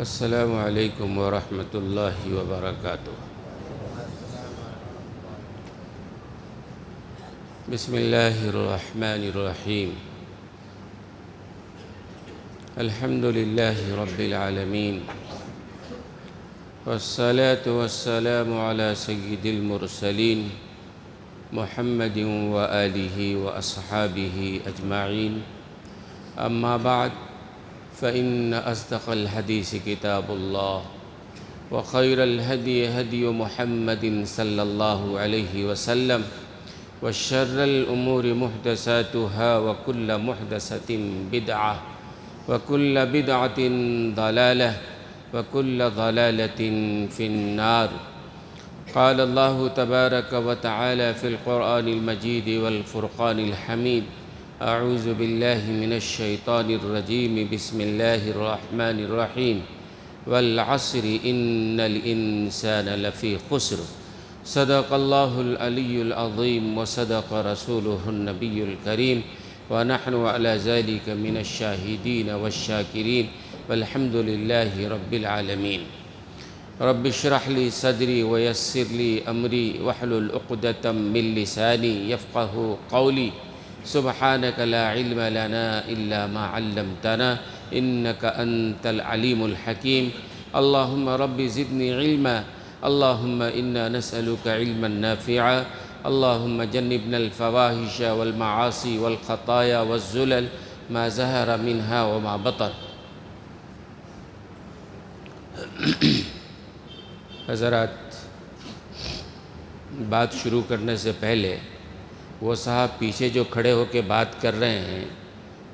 السلام علیکم ورحمۃ اللہ وبرکاتہ۔ بسم اللہ الرحمن الرحیم۔ الحمد للہ رب العالمین، والصلاة والسلام علی سید المرسلین محمد وآلہ واصحابہ اجمعین، اما بعد فإن أصدق الحديث كتاب الله، وخير الهدي هدي محمد صلى الله عليه وسلم، وشر الأمور محدثاتها، وكل محدثة بدعة، وكل بدعة ضلالة، وكل ضلالة في النار۔ قال الله تبارك وتعالى في القرآن المجيد والفرقان الحميد: اعوذ باللہ من الشیطان الرجیم، بسم اللہ الرحمن الرحیم، والعصر ان الانسان لفی خسر، صدق اللہ العلی العظیم، وصدق رسولہ النبی الکریم، ونحن علی ذلک من الشاہدین والشاکرین، والحمد للہ رب العالمین۔ رب اشرح لی صدری ویسر لی امری، واحلل عقدۃ من لسانی یفقہوا قولی۔ سبحانک لا علم لنا الا ما علمتنا انک انت العلیم الحکیم۔ اللہم رب زدنی علما، اللہم انا نسألک علما نافعا، اللہم جنبنا الفواحش والمعاصی والخطایا والزلل ما ظہر منها وما بطن۔ حضرات، بات شروع کرنے سے پہلے وہ صاحب پیچھے جو کھڑے ہو کے بات کر رہے ہیں،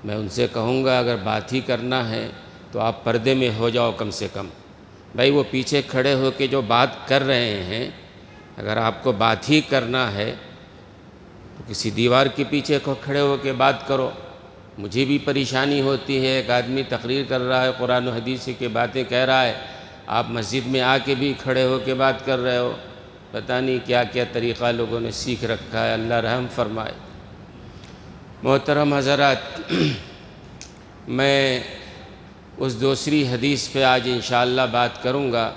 میں ان سے کہوں گا اگر بات ہی کرنا ہے تو آپ پردے میں ہو جاؤ کم سے کم۔ بھائی وہ پیچھے کھڑے ہو کے جو بات کر رہے ہیں، اگر آپ کو بات ہی کرنا ہے تو کسی دیوار کے پیچھے کھڑے ہو کے بات کرو۔ مجھے بھی پریشانی ہوتی ہے، ایک آدمی تقریر کر رہا ہے، قرآن و حدیث کی باتیں کہہ رہا ہے، آپ مسجد میں آ کے بھی کھڑے ہو کے بات کر رہے ہو۔ پتہ نہیں کیا کیا طریقہ لوگوں نے سیکھ رکھا ہے، اللہ رحم فرمائے۔ محترم حضرات، میں اس دوسری حدیث پہ آج انشاءاللہ بات کروں گا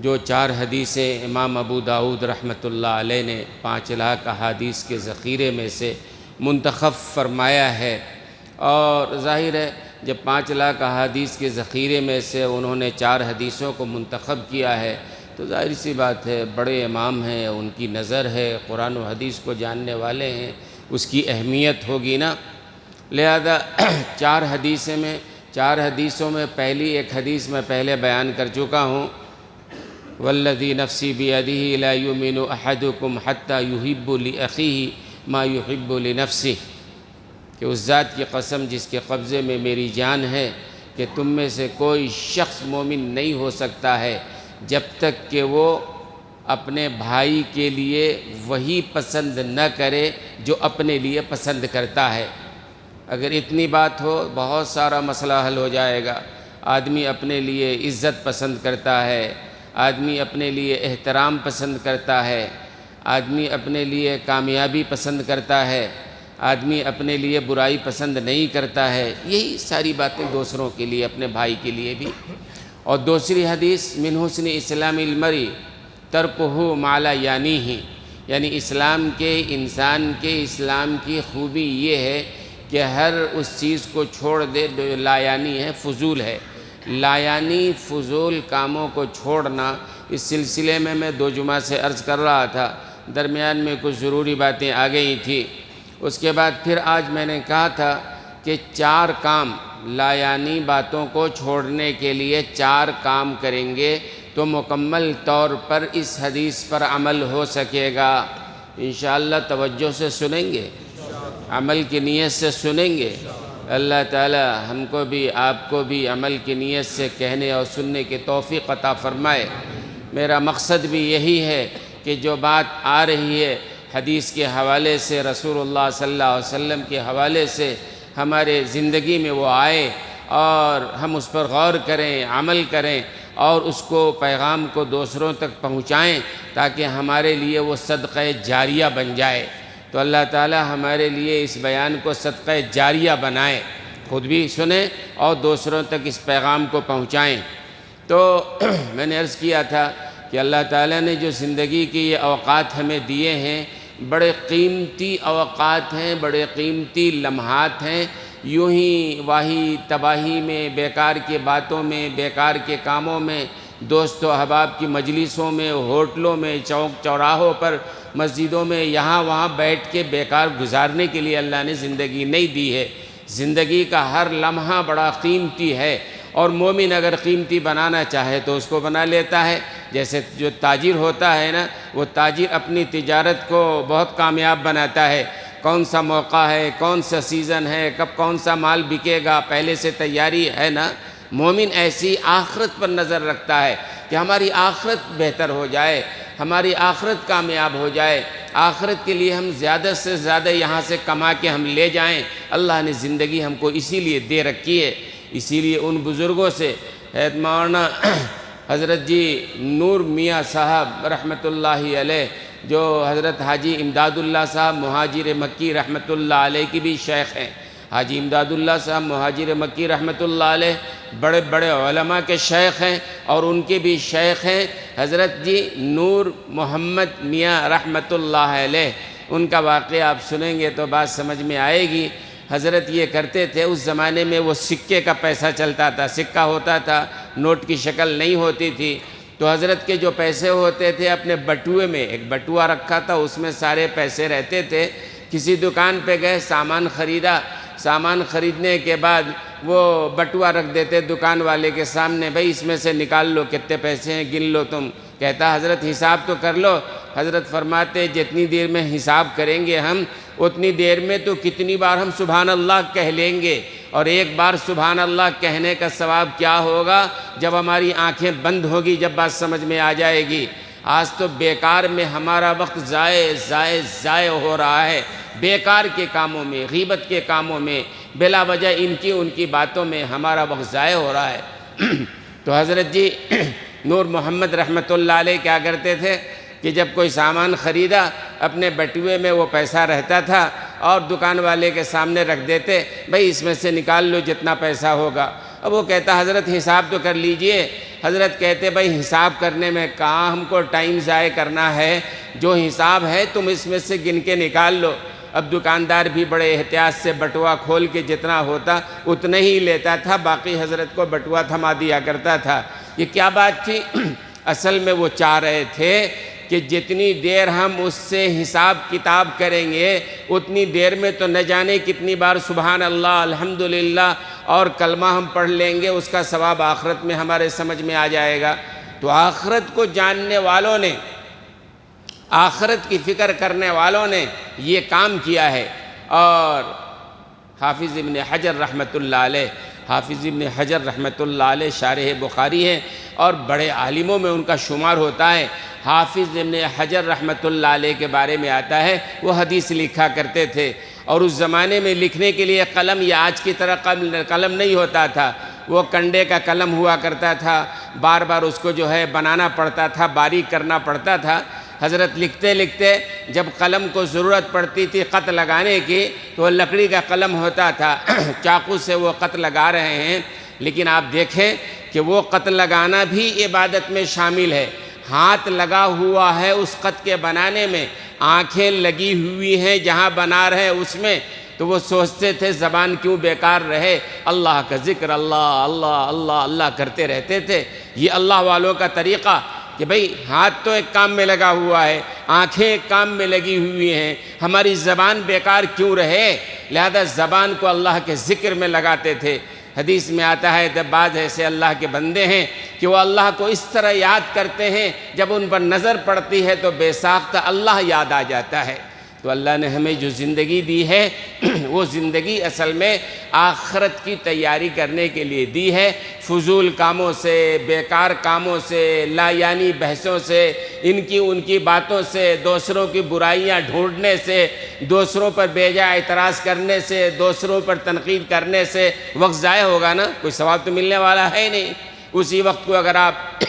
جو 4 حدیثیں امام ابو داؤد رحمۃ اللہ علیہ نے 5 لاکھ احادیث کے ذخیرے میں سے منتخب فرمایا ہے۔ اور ظاہر ہے جب 5 لاکھ احادیث کے ذخیرے میں سے انہوں نے 4 حدیثوں کو منتخب کیا ہے تو ظاہر سی بات ہے، بڑے امام ہیں، ان کی نظر ہے، قرآن و حدیث کو جاننے والے ہیں، اس کی اہمیت ہوگی نا۔ لہذا 4 حدیثوں میں پہلی ایک حدیث میں پہلے بیان کر چکا ہوں: والذی نفسی بیدہ لا یؤمن احدکم حتی یحب لأخیہ ما یحب لنفسہ، کہ اس ذات کی قسم جس کے قبضے میں میری جان ہے کہ تم میں سے کوئی شخص مومن نہیں ہو سکتا ہے جب تک کہ وہ اپنے بھائی کے لیے وہی پسند نہ کرے جو اپنے لیے پسند کرتا ہے۔ اگر اتنی بات ہو بہت سارا مسئلہ حل ہو جائے گا۔ آدمی اپنے لیے عزت پسند کرتا ہے، آدمی اپنے لیے احترام پسند کرتا ہے، آدمی اپنے لیے کامیابی پسند کرتا ہے، آدمی اپنے لیے برائی پسند نہیں کرتا ہے۔ یہی ساری باتیں دوسروں کے لیے، اپنے بھائی کے لیے بھی۔ اور دوسری حدیث: من حسن اسلام المرء ترکہ ما لا یعنیہ، یعنی انسان کے اسلام کی خوبی یہ ہے کہ ہر اس چیز کو چھوڑ دے جو لا یعنی ہے، فضول ہے۔ لا یعنی فضول کاموں کو چھوڑنا، اس سلسلے میں 2 جمعہ سے عرض کر رہا تھا، درمیان میں کچھ ضروری باتیں آ گئی تھیں۔ اس کے بعد پھر آج میں نے کہا تھا کہ 4 کام، لا یعنی باتوں کو چھوڑنے کے لیے 4 کام کریں گے تو مکمل طور پر اس حدیث پر عمل ہو سکے گا۔ انشاءاللہ توجہ سے سنیں گے، عمل کی نیت سے سنیں گے۔ اللہ تعالی ہم کو بھی آپ کو بھی عمل کی نیت سے کہنے اور سننے کی توفیق عطا فرمائے۔ میرا مقصد بھی یہی ہے کہ جو بات آ رہی ہے حدیث کے حوالے سے، رسول اللہ صلی اللہ علیہ وسلم کے حوالے سے، ہمارے زندگی میں وہ آئے اور ہم اس پر غور کریں، عمل کریں اور اس کو پیغام کو دوسروں تک پہنچائیں تاکہ ہمارے لیے وہ صدقہ جاریہ بن جائے۔ تو اللہ تعالی ہمارے لیے اس بیان کو صدقہ جاریہ بنائے، خود بھی سنیں اور دوسروں تک اس پیغام کو پہنچائیں۔ تو میں نے عرض کیا تھا کہ اللہ تعالیٰ نے جو زندگی کے یہ اوقات ہمیں دیے ہیں بڑے قیمتی اوقات ہیں، بڑے قیمتی لمحات ہیں، یوں ہی واہی تباہی میں، بیکار کی باتوں میں، بیکار کے کاموں میں، دوست و احباب کی مجلسوں میں، ہوٹلوں میں، چوک چوراہوں پر، مسجدوں میں، یہاں وہاں بیٹھ کے بیکار گزارنے کے لیے اللہ نے زندگی نہیں دی ہے۔ زندگی کا ہر لمحہ بڑا قیمتی ہے، اور مومن اگر قیمتی بنانا چاہے تو اس کو بنا لیتا ہے۔ جیسے جو تاجر ہوتا ہے نا، وہ تاجر اپنی تجارت کو بہت کامیاب بناتا ہے، کون سا موقع ہے، کون سا سیزن ہے، کب کون سا مال بکے گا، پہلے سے تیاری ہے نا۔ مومن ایسی آخرت پر نظر رکھتا ہے کہ ہماری آخرت بہتر ہو جائے، ہماری آخرت کامیاب ہو جائے، آخرت کے لیے ہم زیادہ سے زیادہ یہاں سے کما کے ہم لے جائیں۔ اللہ نے زندگی ہم کو اسی لیے دے رکھی ہے۔ اسی لیے ان بزرگوں سے مولانا حضرت جی نور میاں صاحب رحمۃ اللہ علیہ، جو حضرت حاجی امداد اللہ صاحب مہاجر مکی رحمۃ اللہ علیہ کی بھی شیخ ہیں۔ حاجی امداد اللہ صاحب مہاجر مکی رحمۃ اللہ علیہ بڑے بڑے علماء کے شیخ ہیں، اور ان کے بھی شیخ ہیں حضرت جی نور محمد میاں رحمۃ اللہ علیہ۔ ان کا واقعہ آپ سنیں گے تو بات سمجھ میں آئے گی۔ حضرت یہ کرتے تھے، اس زمانے میں وہ سکے کا پیسہ چلتا تھا، سکہ ہوتا تھا، نوٹ کی شکل نہیں ہوتی تھی۔ تو حضرت کے جو پیسے ہوتے تھے اپنے بٹوے میں، ایک بٹوا رکھا تھا، اس میں سارے پیسے رہتے تھے۔ کسی دکان پہ گئے، سامان خریدا، سامان خریدنے کے بعد وہ بٹوا رکھ دیتے دکان والے کے سامنے، بھئی اس میں سے نکال لو، کتنے پیسے ہیں گن لو تم۔ کہتا حضرت حساب تو کر لو۔ حضرت فرماتے جتنی دیر میں حساب کریں گے ہم، اتنی دیر میں تو کتنی بار ہم سبحان اللہ کہہ لیں گے، اور ایک بار سبحان اللہ کہنے کا ثواب کیا ہوگا جب ہماری آنکھیں بند ہوگی، جب بات سمجھ میں آ جائے گی۔ آج تو بیکار میں ہمارا وقت ضائع ہو رہا ہے، بیکار کے کاموں میں، غیبت کے کاموں میں، بلا وجہ ان کی باتوں میں ہمارا وقت ضائع ہو رہا ہے۔ تو حضرت جی نور محمد رحمۃ اللہ علیہ کیا کرتے تھے کہ جب کوئی سامان خریدا، اپنے بٹوے میں وہ پیسہ رہتا تھا اور دکان والے کے سامنے رکھ دیتے، بھئی اس میں سے نکال لو جتنا پیسہ ہوگا۔ اب وہ کہتا حضرت حساب تو کر لیجئے۔ حضرت کہتے بھئی حساب کرنے میں کہاں ہم کو ٹائم ضائع کرنا ہے، جو حساب ہے تم اس میں سے گن کے نکال لو۔ اب دکاندار بھی بڑے احتیاط سے بٹوا کھول کے جتنا ہوتا اتنا ہی لیتا تھا، باقی حضرت کو بٹوا تھما دیا کرتا تھا۔ یہ کیا بات تھی؟ اصل میں وہ چاہ رہے تھے کہ جتنی دیر ہم اس سے حساب کتاب کریں گے، اتنی دیر میں تو نہ جانے کتنی بار سبحان اللہ الحمدللہ اور کلمہ ہم پڑھ لیں گے، اس کا ثواب آخرت میں ہمارے سمجھ میں آ جائے گا۔ تو آخرت کو جاننے والوں نے، آخرت کی فکر کرنے والوں نے یہ کام کیا ہے۔ اور حافظ ابن حجر رحمۃ اللہ علیہ، حافظ ابن حجر رحمۃ اللہ علیہ شارح بخاری ہیں، اور بڑے عالموں میں ان کا شمار ہوتا ہے۔ حافظ ابن حجر رحمۃ اللہ علیہ کے بارے میں آتا ہے وہ حدیث لکھا کرتے تھے، اور اس زمانے میں لکھنے کے لیے قلم یا آج کی طرح قلم نہیں ہوتا تھا، وہ کنڈے کا قلم ہوا کرتا تھا، بار بار اس کو جو ہے بنانا پڑتا تھا، باریک کرنا پڑتا تھا۔ حضرت لکھتے لکھتے جب قلم کو ضرورت پڑتی تھی خط لگانے کی، تو وہ لکڑی کا قلم ہوتا تھا، چاقو سے وہ خط لگا رہے ہیں، لیکن آپ دیکھیں کہ وہ خط لگانا بھی عبادت میں شامل ہے۔ ہاتھ لگا ہوا ہے اس خط کے بنانے میں، آنکھیں لگی ہوئی ہیں جہاں بنا رہے اس میں، تو وہ سوچتے تھے زبان کیوں بیکار رہے، اللہ کا ذکر اللہ اللہ اللہ اللہ کرتے رہتے تھے۔ یہ اللہ والوں کا طریقہ کہ بھئی ہاتھ تو ایک کام میں لگا ہوا ہے، آنکھیں ایک کام میں لگی ہوئی ہیں، ہماری زبان بیکار کیوں رہے، لہذا زبان کو اللہ کے ذکر میں لگاتے تھے۔ حدیث میں آتا ہے کہ بعض ایسے اللہ کے بندے ہیں کہ وہ اللہ کو اس طرح یاد کرتے ہیں، جب ان پر نظر پڑتی ہے تو بے ساختہ اللہ یاد آ جاتا ہے۔ تو اللہ نے ہمیں جو زندگی دی ہے وہ زندگی اصل میں آخرت کی تیاری کرنے کے لیے دی ہے۔ فضول کاموں سے، بیکار کاموں سے، لا یعنی بحثوں سے، ان کی باتوں سے، دوسروں کی برائیاں ڈھونڈنے سے، دوسروں پر بے جا اعتراض کرنے سے، دوسروں پر تنقید کرنے سے وقت ضائع ہوگا نا، کوئی ثواب تو ملنے والا ہے نہیں۔ اسی وقت کو اگر آپ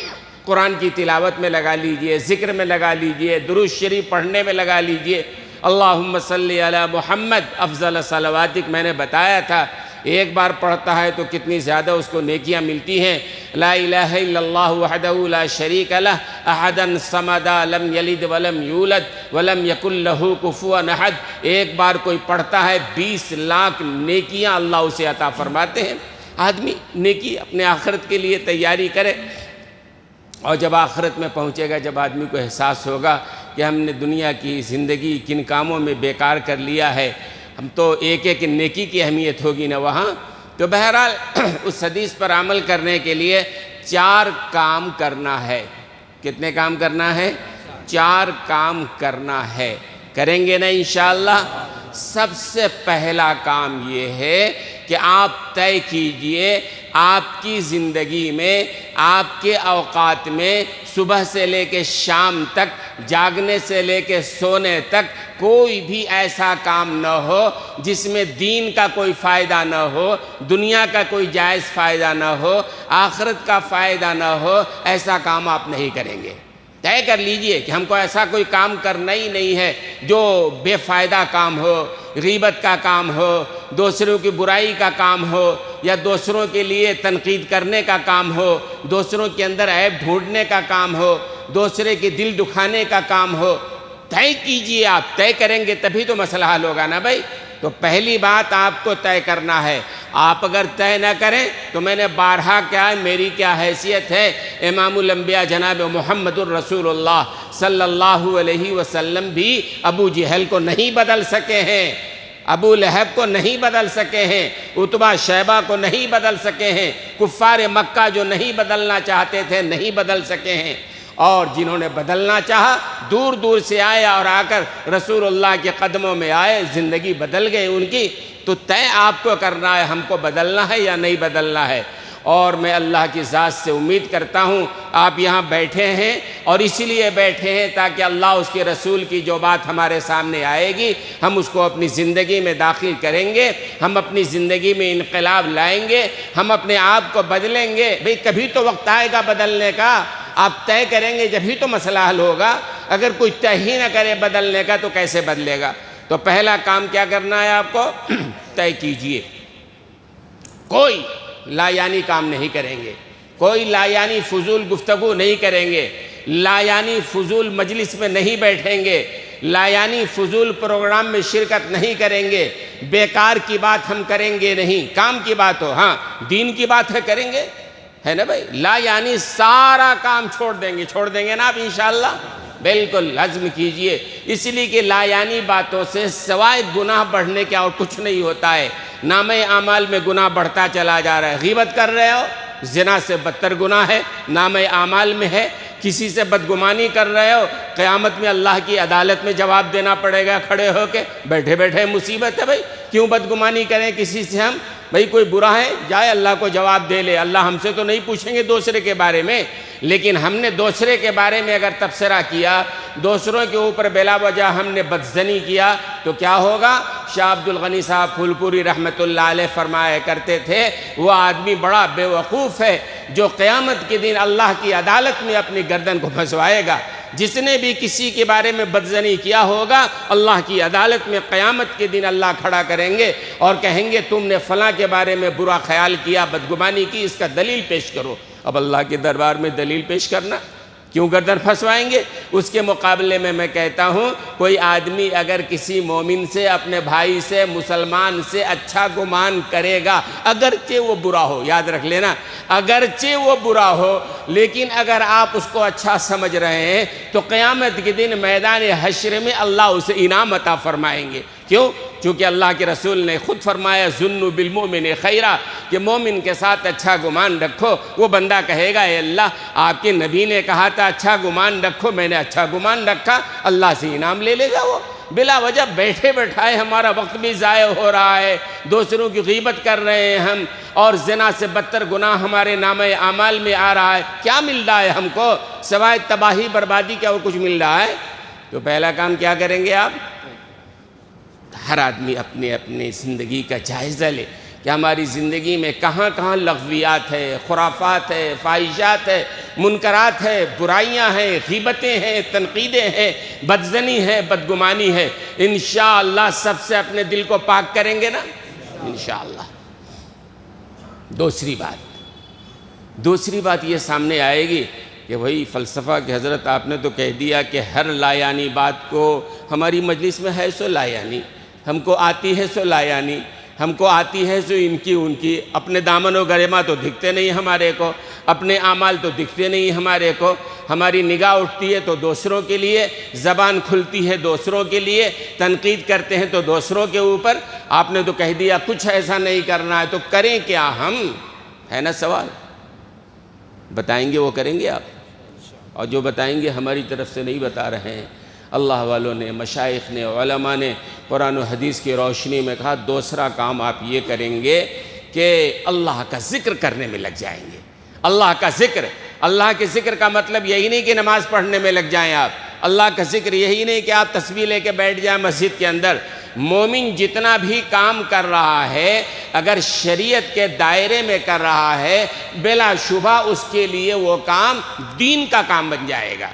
قرآن کی تلاوت میں لگا لیجئے، ذکر میں لگا لیجئے، درود شریف پڑھنے میں لگا لیجئے، اللہم صلی علی محمد افضل صلواتک، میں نے بتایا تھا ایک بار پڑھتا ہے تو کتنی زیادہ اس کو نیکیاں ملتی ہیں۔ لا الہ الا اللہ وحدہ لا شریک لہ احد الصمد لم یلد ولم یولد ولم یکن لہ کفوا احد، ایک بار کوئی پڑھتا ہے 20 لاکھ نیکیاں اللہ اسے عطا فرماتے ہیں۔ آدمی نیکی اپنے آخرت کے لیے تیاری کرے، اور جب آخرت میں پہنچے گا، جب آدمی کو احساس ہوگا کہ ہم نے دنیا کی زندگی کن کاموں میں بیکار کر لیا ہے، ہم تو ایک ایک نیکی کی اہمیت ہوگی نا وہاں۔ تو بہرحال اس حدیث پر عمل کرنے کے لیے 4 کام کرنا ہے۔ کتنے کام کرنا ہے؟ 4 کام کرنا ہے، کریں گے نا انشاءاللہ۔ سب سے پہلا کام یہ ہے کہ آپ طے کیجئے آپ کی زندگی میں، آپ کے اوقات میں، صبح سے لے کے شام تک، جاگنے سے لے کے سونے تک، کوئی بھی ایسا کام نہ ہو جس میں دین کا کوئی فائدہ نہ ہو، دنیا کا کوئی جائز فائدہ نہ ہو، آخرت کا فائدہ نہ ہو، ایسا کام آپ نہیں کریں گے۔ طے کر لیجئے کہ ہم کو ایسا کوئی کام کرنا ہی نہیں ہے جو بے فائدہ کام ہو، غیبت کا کام ہو، دوسروں کی برائی کا کام ہو، یا دوسروں کے لیے تنقید کرنے کا کام ہو، دوسروں کے اندر عیب ڈھونڈنے کا کام ہو، دوسرے کے دل دکھانے کا کام ہو۔ طے کیجئے، آپ طے کریں گے تبھی تو مسئلہ حل ہوگا نا بھائی۔ تو پہلی بات آپ کو طے کرنا ہے۔ آپ اگر طے نہ کریں تو میں نے بارہا کیا ہے، میری کیا حیثیت ہے، امام الانبیاء جناب محمد الرسول اللہ صلی اللہ علیہ وسلم بھی ابو جہل کو نہیں بدل سکے ہیں، ابو لہب کو نہیں بدل سکے ہیں، عتبہ شیبہ کو نہیں بدل سکے ہیں، کفار مکہ جو نہیں بدلنا چاہتے تھے نہیں بدل سکے ہیں، اور جنہوں نے بدلنا چاہا دور دور سے آئے اور آ کر رسول اللہ کے قدموں میں آئے، زندگی بدل گئی ان کی۔ تو طے آپ کو کرنا ہے، ہم کو بدلنا ہے یا نہیں بدلنا ہے۔ اور میں اللہ کی ذات سے امید کرتا ہوں آپ یہاں بیٹھے ہیں اور اسی لیے بیٹھے ہیں تاکہ اللہ اس کے رسول کی جو بات ہمارے سامنے آئے گی ہم اس کو اپنی زندگی میں داخل کریں گے، ہم اپنی زندگی میں انقلاب لائیں گے، ہم اپنے آپ کو بدلیں گے۔ بھئی کبھی تو وقت آئے گا بدلنے کا، آپ طے کریں گے جبھی تو مسئلہ حل ہوگا۔ اگر کوئی طے ہی نہ کرے بدلنے کا تو کیسے بدلے گا؟ تو پہلا کام کیا کرنا ہے آپ کو؟ طے کیجئے، کوئی لا یعنی کام نہیں کریں گے، کوئی لا یعنی فضول گفتگو نہیں کریں گے، لا یعنی فضول مجلس میں نہیں بیٹھیں گے، لا یعنی فضول پروگرام میں شرکت نہیں کریں گے، بیکار کی بات ہم کریں گے نہیں، کام کی بات ہو، ہاں دین کی بات ہے کریں گے، ہے نا بھائی۔ لا یعنی سارا کام چھوڑ دیں گے نا آپ انشاءاللہ، بالکل عزم کیجئے۔ اس لیے کہ لا یعنی باتوں سے سوائے گناہ بڑھنے کے اور کچھ نہیں ہوتا ہے، نامہ اعمال میں گناہ بڑھتا چلا جا رہا ہے۔ غیبت کر رہے ہو، زنا سے بدتر گناہ ہے، نامہ اعمال میں ہے۔ کسی سے بدگمانی کر رہے ہو، قیامت میں اللہ کی عدالت میں جواب دینا پڑے گا کھڑے ہو کے، بیٹھے بیٹھے مصیبت ہے بھائی۔ کیوں بدگمانی کریں کسی سے ہم؟ بھئی کوئی برا ہے جائے اللہ کو جواب دے لے، اللہ ہم سے تو نہیں پوچھیں گے دوسرے کے بارے میں، لیکن ہم نے دوسرے کے بارے میں اگر تبصرہ کیا، دوسروں کے اوپر بلا وجہ ہم نے بدزنی کیا تو کیا ہوگا؟ شاہ عبد الغنی صاحب پھولپوری رحمۃ اللہ علیہ فرمایا کرتے تھے، وہ آدمی بڑا بے وقوف ہے جو قیامت کے دن اللہ کی عدالت میں اپنی گردن کو پھنسوائے گا۔ جس نے بھی کسی کے بارے میں بدزنی کیا ہوگا، اللہ کی عدالت میں قیامت کے دن اللہ کھڑا کریں گے اور کہیں گے تم نے فلاں کے بارے میں برا خیال کیا، بدگمانی کی، اس کا دلیل پیش کرو۔ اب اللہ کے دربار میں دلیل پیش کرنا، کیوں گردن پھنسوائیں گے؟ اس کے مقابلے میں کہتا ہوں، کوئی آدمی اگر کسی مومن سے، اپنے بھائی سے، مسلمان سے اچھا گمان کرے گا، اگرچہ وہ برا ہو، یاد رکھ لینا، اگرچہ وہ برا ہو، لیکن اگر آپ اس کو اچھا سمجھ رہے ہیں تو قیامت کے دن میدان حشر میں اللہ اسے انعام عطا فرمائیں گے۔ کیوں؟ چونکہ اللہ کے رسول نے خود فرمایا ظنوا بالمؤمن خیرا، کہ مومن کے ساتھ اچھا گمان رکھو۔ وہ بندہ کہے گا اے اللہ آپ کے نبی نے کہا تھا اچھا گمان رکھو، میں نے اچھا گمان رکھا، اللہ سے انعام لے لے گا وہ۔ بلا وجہ بیٹھے بیٹھائے ہمارا وقت بھی ضائع ہو رہا ہے، دوسروں کی غیبت کر رہے ہیں ہم، اور زنا سے بدتر گناہ ہمارے نامہ اعمال میں آ رہا ہے۔ کیا مل رہا ہے ہم کو سوائے تباہی بربادی کے؟ اور کچھ مل رہا ہے؟ تو پہلا کام کیا کریں گے آپ؟ ہر آدمی اپنے اپنے زندگی کا جائزہ لے کہ ہماری زندگی میں کہاں کہاں لغویات ہے، خرافات ہے، فاحشات ہے، منکرات ہے، برائیاں ہیں، غیبتیں ہیں، تنقیدیں ہیں، بدزنی ہے، بدگمانی ہے۔ انشاءاللہ سب سے اپنے دل کو پاک کریں گے نا انشاءاللہ۔ دوسری بات، دوسری بات یہ سامنے آئے گی کہ بھئی فلسفہ کہ حضرت آپ نے تو کہہ دیا کہ ہر لا یعنی بات کو ہماری مجلس میں ہے سو لا یعنی، ہم کو آتی ہے سو لا یعنی، ہم کو آتی ہے سو ان کی، اپنے دامن و گریما تو دکھتے نہیں ہمارے کو، اپنے اعمال تو دکھتے نہیں ہمارے کو، ہماری نگاہ اٹھتی ہے تو دوسروں کے لیے، زبان کھلتی ہے دوسروں کے لیے، تنقید کرتے ہیں تو دوسروں کے اوپر۔ آپ نے تو کہہ دیا کچھ ایسا نہیں کرنا ہے، تو کریں کیا ہم؟ ہے نا سوال؟ بتائیں گے وہ کریں گے آپ؟ اور جو بتائیں گے ہماری طرف سے نہیں بتا رہے ہیں۔ اللہ والوں نے، مشائخ نے، علماء نے قرآن و حدیث کی روشنی میں کہا دوسرا کام آپ یہ کریں گے کہ اللہ کا ذکر کرنے میں لگ جائیں گے۔ اللہ کا ذکر، اللہ کے ذکر کا مطلب یہی نہیں کہ نماز پڑھنے میں لگ جائیں آپ، اللہ کا ذکر یہی نہیں کہ آپ تسبیح لے کے بیٹھ جائیں مسجد کے اندر۔ مومن جتنا بھی کام کر رہا ہے اگر شریعت کے دائرے میں کر رہا ہے بلا شبہ اس کے لیے وہ کام دین کا کام بن جائے گا۔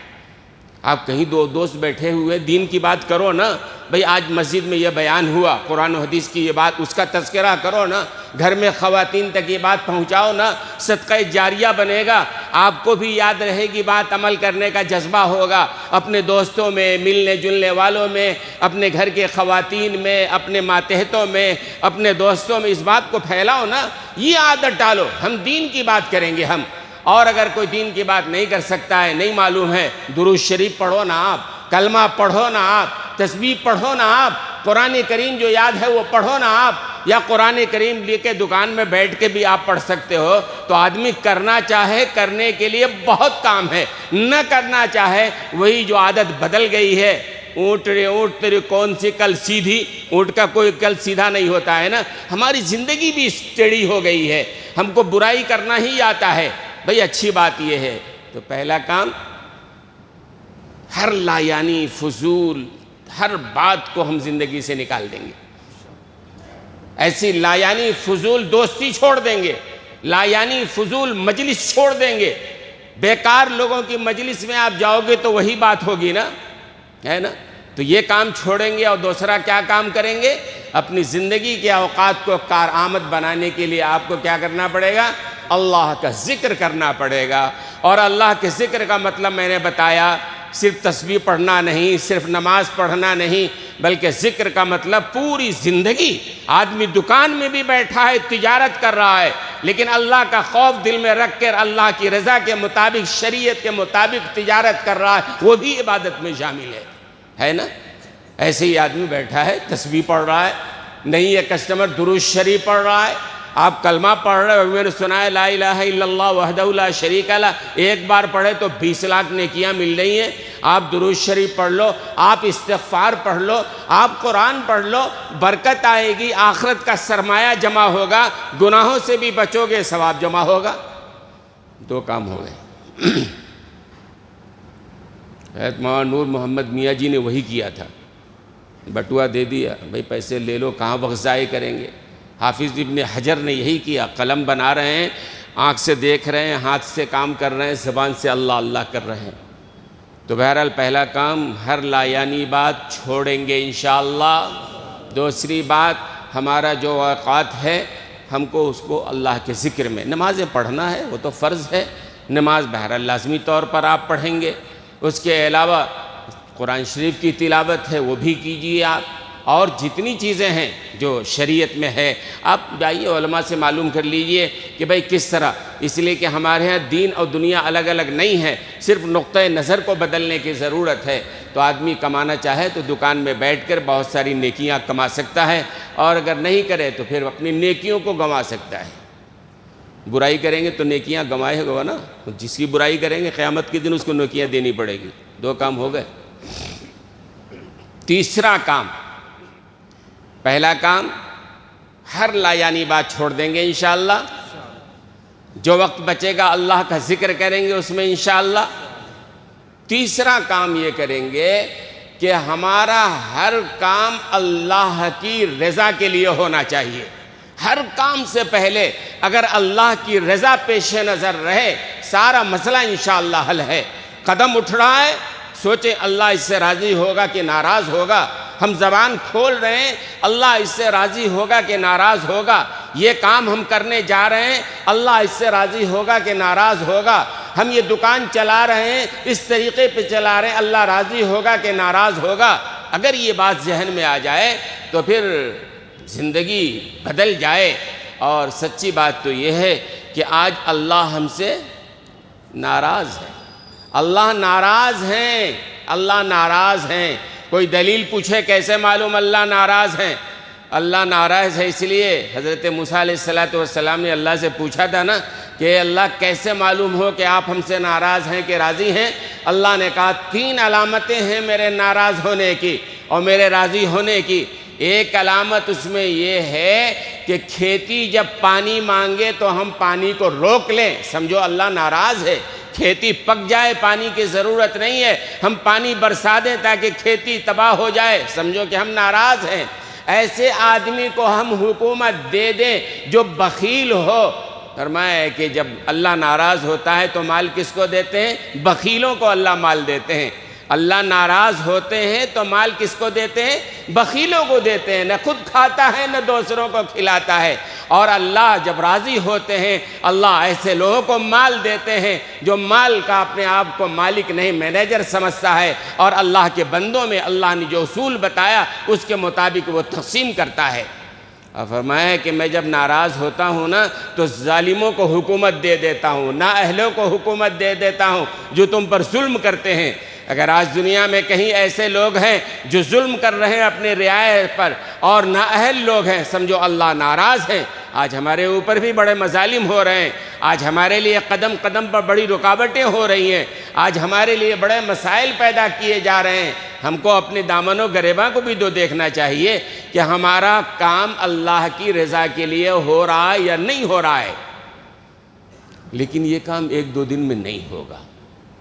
آپ کہیں دو دوست بیٹھے ہوئے دین کی بات کرو نا، بھئی آج مسجد میں یہ بیان ہوا، قرآن و حدیث کی یہ بات، اس کا تذکرہ کرو نا، گھر میں خواتین تک یہ بات پہنچاؤ نا، صدقہ جاریہ بنے گا، آپ کو بھی یاد رہے گی بات، عمل کرنے کا جذبہ ہوگا، اپنے دوستوں میں، ملنے جلنے والوں میں، اپنے گھر کے خواتین میں، اپنے ماتحتوں میں، اپنے دوستوں میں اس بات کو پھیلاؤ نا، یہ عادت ڈالو، ہم دین کی بات کریں گے ہم۔ اور اگر کوئی دین کی بات نہیں کر سکتا ہے، نہیں معلوم ہے، درود شریف پڑھو نا آپ، کلمہ پڑھو نا آپ، تسبیح پڑھو نا آپ، قرآن کریم جو یاد ہے وہ پڑھو نا آپ، یا قرآن کریم لے کے دکان میں بیٹھ کے بھی آپ پڑھ سکتے ہو۔ تو آدمی کرنا چاہے، کرنے کے لیے بہت کام ہے، نہ کرنا چاہے وہی جو عادت بدل گئی ہے۔ اونٹ تیری کون سی کل سیدھی، اونٹ کا کوئی کل سیدھا نہیں ہوتا ہے نا، ہماری زندگی بھی ٹیڑھی ہو گئی ہے، ہم کو برائی کرنا ہی آتا ہے۔ بھئی اچھی بات یہ ہے، تو پہلا کام ہر لا یعنی فضول ہر بات کو ہم زندگی سے نکال دیں گے، ایسی لا یعنی فضول دوستی چھوڑ دیں گے، لا یعنی فضول مجلس چھوڑ دیں گے۔ بیکار لوگوں کی مجلس میں آپ جاؤ گے تو وہی بات ہوگی نا، ہے نا؟ تو یہ کام چھوڑیں گے، اور دوسرا کیا کام کریں گے؟ اپنی زندگی کے اوقات کو کارآمد بنانے کے لیے آپ کو کیا کرنا پڑے گا؟ اللہ کا ذکر کرنا پڑے گا۔ اور اللہ کے ذکر کا مطلب میں نے بتایا، صرف تسبیح پڑھنا نہیں، صرف نماز پڑھنا نہیں، بلکہ ذکر کا مطلب پوری زندگی۔ آدمی دکان میں بھی بیٹھا ہے، تجارت کر رہا ہے، لیکن اللہ کا خوف دل میں رکھ کر اللہ کی رضا کے مطابق، شریعت کے مطابق تجارت کر رہا ہے، وہ بھی عبادت میں شامل ہے نا؟ ایسے ہی آدمی بیٹھا ہے، تسبیح پڑھ رہا ہے، نہیں یہ کسٹمر درود شریف پڑھ رہا ہے، آپ کلمہ پڑھ رہے ہو، میں نے سنا ہے لا الہ الا اللہ وحدہ لا شریک لہ، ایک بار پڑھے تو 20 لاکھ نیکیاں مل رہی ہیں۔ آپ درود شریف پڑھ لو، آپ استغفار پڑھ لو، آپ قرآن پڑھ لو، برکت آئے گی، آخرت کا سرمایہ جمع ہوگا، گناہوں سے بھی بچو گے، ثواب جمع ہوگا۔ دو کام ہو گئے۔ حضرت مولانا نور محمد میاں جی نے وہی کیا تھا، بٹوا دے دیا، بھئی پیسے لے لو، کہاں وقت ضائع کریں گے۔ حافظ ابن حجر نے یہی کیا، قلم بنا رہے ہیں، آنکھ سے دیکھ رہے ہیں، ہاتھ سے کام کر رہے ہیں، زبان سے اللہ اللہ کر رہے ہیں۔ تو بہرحال پہلا کام ہر لا یعنی بات چھوڑیں گے انشاءاللہ۔ دوسری بات، ہمارا جو اوقات ہے ہم کو اس کو اللہ کے ذکر میں، نمازیں پڑھنا ہے وہ تو فرض ہے، نماز بہرحال لازمی طور پر آپ پڑھیں گے، اس کے علاوہ قرآن شریف کی تلاوت ہے وہ بھی کیجیے آپ، اور جتنی چیزیں ہیں جو شریعت میں ہے آپ جائیے علماء سے معلوم کر لیجئے کہ بھئی کس طرح، اس لیے کہ ہمارے ہاں دین اور دنیا الگ الگ نہیں ہے، صرف نقطۂ نظر کو بدلنے کی ضرورت ہے۔ تو آدمی کمانا چاہے تو دکان میں بیٹھ کر بہت ساری نیکیاں کما سکتا ہے، اور اگر نہیں کرے تو پھر اپنی نیکیوں کو گنوا سکتا ہے۔ برائی کریں گے تو نیکیاں گنوائے گا نا، جس کی برائی کریں گے قیامت کے دن اس کو نیکیاں دینی پڑے گی۔ دو کام ہو گئے۔ تیسرا کام، پہلا کام ہر لا یعنی بات چھوڑ دیں گے انشاءاللہ، جو وقت بچے گا اللہ کا ذکر کریں گے اس میں انشاءاللہ۔ تیسرا کام یہ کریں گے کہ ہمارا ہر کام اللہ کی رضا کے لیے ہونا چاہیے۔ ہر کام سے پہلے اگر اللہ کی رضا پیش نظر رہے سارا مسئلہ انشاءاللہ حل ہے۔ قدم اٹھ رہا ہے، سوچیں اللہ اس سے راضی ہوگا کہ ناراض ہوگا۔ ہم زبان کھول رہے ہیں، اللہ اس سے راضی ہوگا کہ ناراض ہوگا۔ یہ کام ہم کرنے جا رہے ہیں، اللہ اس سے راضی ہوگا کہ ناراض ہوگا؟ ہم یہ دکان چلا رہے ہیں، اس طریقے پہ چلا رہے ہیں، اللہ راضی ہوگا کہ ناراض ہوگا؟ اگر یہ بات ذہن میں آ جائے تو پھر زندگی بدل جائے۔ اور سچی بات تو یہ ہے کہ آج اللہ ہم سے ناراض ہے، اللہ ناراض ہیں، اللہ ناراض ہیں۔ کوئی دلیل پوچھے کیسے معلوم اللہ ناراض ہیں؟ اللہ ناراض ہے اس لیے حضرت موسیٰ علیہ السلام نے اللہ سے پوچھا تھا نا کہ اللہ کیسے معلوم ہو کہ آپ ہم سے ناراض ہیں کہ راضی ہیں؟ اللہ نے کہا 3 علامتیں ہیں میرے ناراض ہونے کی اور میرے راضی ہونے کی۔ ایک علامت اس میں یہ ہے کہ کھیتی جب پانی مانگے تو ہم پانی کو روک لیں، سمجھو اللہ ناراض ہے۔ کھیتی پک جائے، پانی کی ضرورت نہیں ہے، ہم پانی برسا دیں تاکہ کھیتی تباہ ہو جائے، سمجھو کہ ہم ناراض ہیں۔ ایسے آدمی کو ہم حکومت دے دیں جو بخیل ہو۔ فرمایا ہے کہ جب اللہ ناراض ہوتا ہے تو مال کس کو دیتے ہیں؟ بخیلوں کو اللہ مال دیتے ہیں۔ اللہ ناراض ہوتے ہیں تو مال کس کو دیتے ہیں؟ بخیلوں کو دیتے ہیں، نہ خود کھاتا ہے نہ دوسروں کو کھلاتا ہے۔ اور اللہ جب راضی ہوتے ہیں اللہ ایسے لوگوں کو مال دیتے ہیں جو مال کا اپنے آپ کو مالک نہیں مینیجر سمجھتا ہے، اور اللہ کے بندوں میں اللہ نے جو اصول بتایا اس کے مطابق وہ تقسیم کرتا ہے۔ اور فرمایا ہے کہ میں جب ناراض ہوتا ہوں نا تو ظالموں کو حکومت دے دیتا ہوں، نااہلوں کو حکومت دے دیتا ہوں جو تم پر ظلم کرتے ہیں۔ اگر آج دنیا میں کہیں ایسے لوگ ہیں جو ظلم کر رہے ہیں اپنے رعایا پر اور نااہل لوگ ہیں، سمجھو اللہ ناراض ہیں۔ آج ہمارے اوپر بھی بڑے مظالم ہو رہے ہیں، آج ہمارے لیے قدم قدم پر بڑی رکاوٹیں ہو رہی ہیں، آج ہمارے لیے بڑے مسائل پیدا کیے جا رہے ہیں۔ ہم کو اپنے دامن و گریباں کو بھی دیکھنا چاہیے کہ ہمارا کام اللہ کی رضا کے لیے ہو رہا ہے یا نہیں ہو رہا ہے۔ لیکن یہ کام 1-2 دن میں نہیں ہوگا،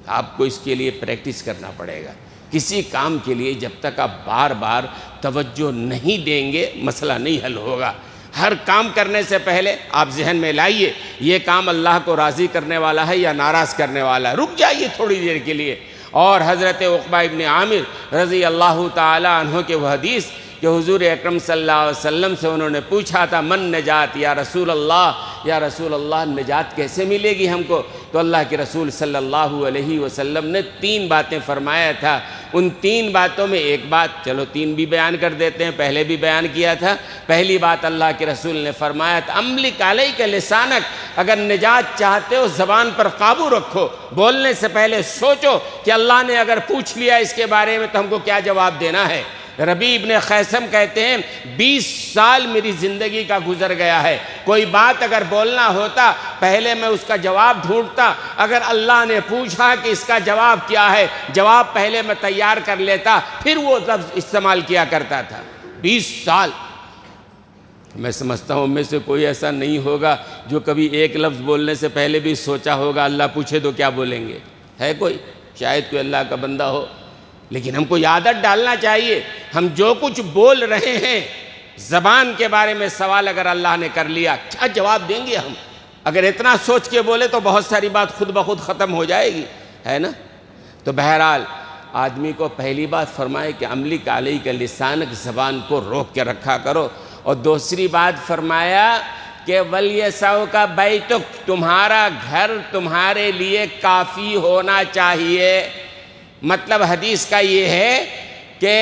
آپ کو اس کے لیے پریکٹس کرنا پڑے گا۔ کسی کام کے لیے جب تک آپ بار بار توجہ نہیں دیں گے مسئلہ نہیں حل ہوگا۔ ہر کام کرنے سے پہلے آپ ذہن میں لائیے یہ کام اللہ کو راضی کرنے والا ہے یا ناراض کرنے والا ہے، رک جائیے تھوڑی دیر کے لیے۔ اور حضرت عقبہ ابن عامر رضی اللہ تعالی عنہ کے وہ حدیث کہ حضور اکرم صلی اللہ علیہ وسلم سے انہوں نے پوچھا تھا من نجات یا رسول اللہ نجات کیسے ملے گی ہم کو؟ تو اللہ کے رسول صلی اللہ علیہ وسلم نے 3 باتیں فرمایا تھا۔ ان 3 باتوں میں ایک بات چلو 3 بھی بیان کر دیتے ہیں، پہلے بھی بیان کیا تھا۔ پہلی بات اللہ کے رسول نے فرمایا تھا املک علیک لسانک، اگر نجات چاہتے ہو زبان پر قابو رکھو، بولنے سے پہلے سوچو کہ اللہ نے اگر پوچھ لیا اس کے بارے میں تو ہم کو کیا جواب دینا ہے۔ ربیع ابن خیثم کہتے ہیں 20 سال میری زندگی کا گزر گیا ہے، کوئی بات اگر بولنا ہوتا پہلے میں اس کا جواب ڈھونڈتا، اگر اللہ نے پوچھا کہ اس کا جواب کیا ہے جواب پہلے میں تیار کر لیتا پھر وہ لفظ استعمال کیا کرتا تھا۔ 20 سال میں سمجھتا ہوں میں سے کوئی ایسا نہیں ہوگا جو کبھی ایک لفظ بولنے سے پہلے بھی سوچا ہوگا اللہ پوچھے تو کیا بولیں گے، ہے کوئی؟ شاید کوئی اللہ کا بندہ ہو۔ لیکن ہم کو عادت ڈالنا چاہیے ہم جو کچھ بول رہے ہیں زبان کے بارے میں سوال اگر اللہ نے کر لیا کیا جواب دیں گے ہم؟ اگر اتنا سوچ کے بولے تو بہت ساری بات خود بخود ختم ہو جائے گی، ہے نا؟ تو بہرحال آدمی کو پہلی بات فرمائے کہ املک علیک لسانک، زبان کو روک کے رکھا کرو۔ اور دوسری بات فرمایا کہ ولیسعک بیتک، تمہارا گھر تمہارے لیے کافی ہونا چاہیے۔ مطلب حدیث کا یہ ہے کہ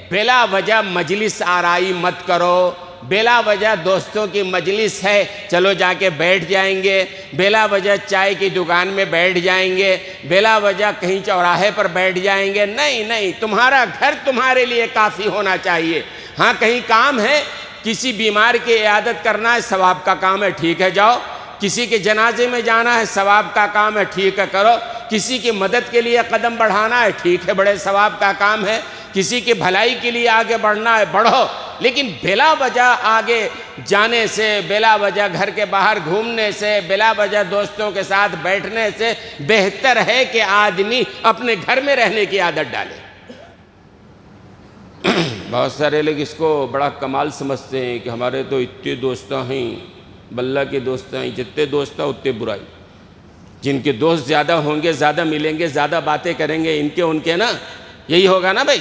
بلا وجہ مجلس آرائی مت کرو، بلا وجہ دوستوں کی مجلس ہے چلو جا کے بیٹھ جائیں گے، بلا وجہ چائے کی دکان میں بیٹھ جائیں گے، بلا وجہ کہیں چوراہے پر بیٹھ جائیں گے، نہیں، تمہارا گھر تمہارے لیے کافی ہونا چاہیے۔ ہاں کہیں کام ہے، کسی بیمار کی عیادت کرنا ہے ثواب کا کام ہے، ٹھیک ہے جاؤ، کسی کے جنازے میں جانا ہے ثواب کا کام ہے، ٹھیک ہے کرو، کسی کی مدد کے لیے قدم بڑھانا ہے، ٹھیک ہے بڑے ثواب کا کام ہے، کسی کی بھلائی کے لیے آگے بڑھنا ہے بڑھو، لیکن بلا وجہ آگے جانے سے، بلا وجہ گھر کے باہر گھومنے سے، بلا وجہ دوستوں کے ساتھ بیٹھنے سے بہتر ہے کہ آدمی اپنے گھر میں رہنے کی عادت ڈالے۔ بہت سارے لوگ اس کو بڑا کمال سمجھتے ہیں کہ ہمارے تو اتنے دوست ہیں، بلّہ کے دوست ہیں، جتنے دوست ہیں اتنے برائی، جن کے دوست زیادہ ہوں گے زیادہ ملیں گے زیادہ باتیں کریں گے، ان کے نا یہی ہوگا نا بھائی۔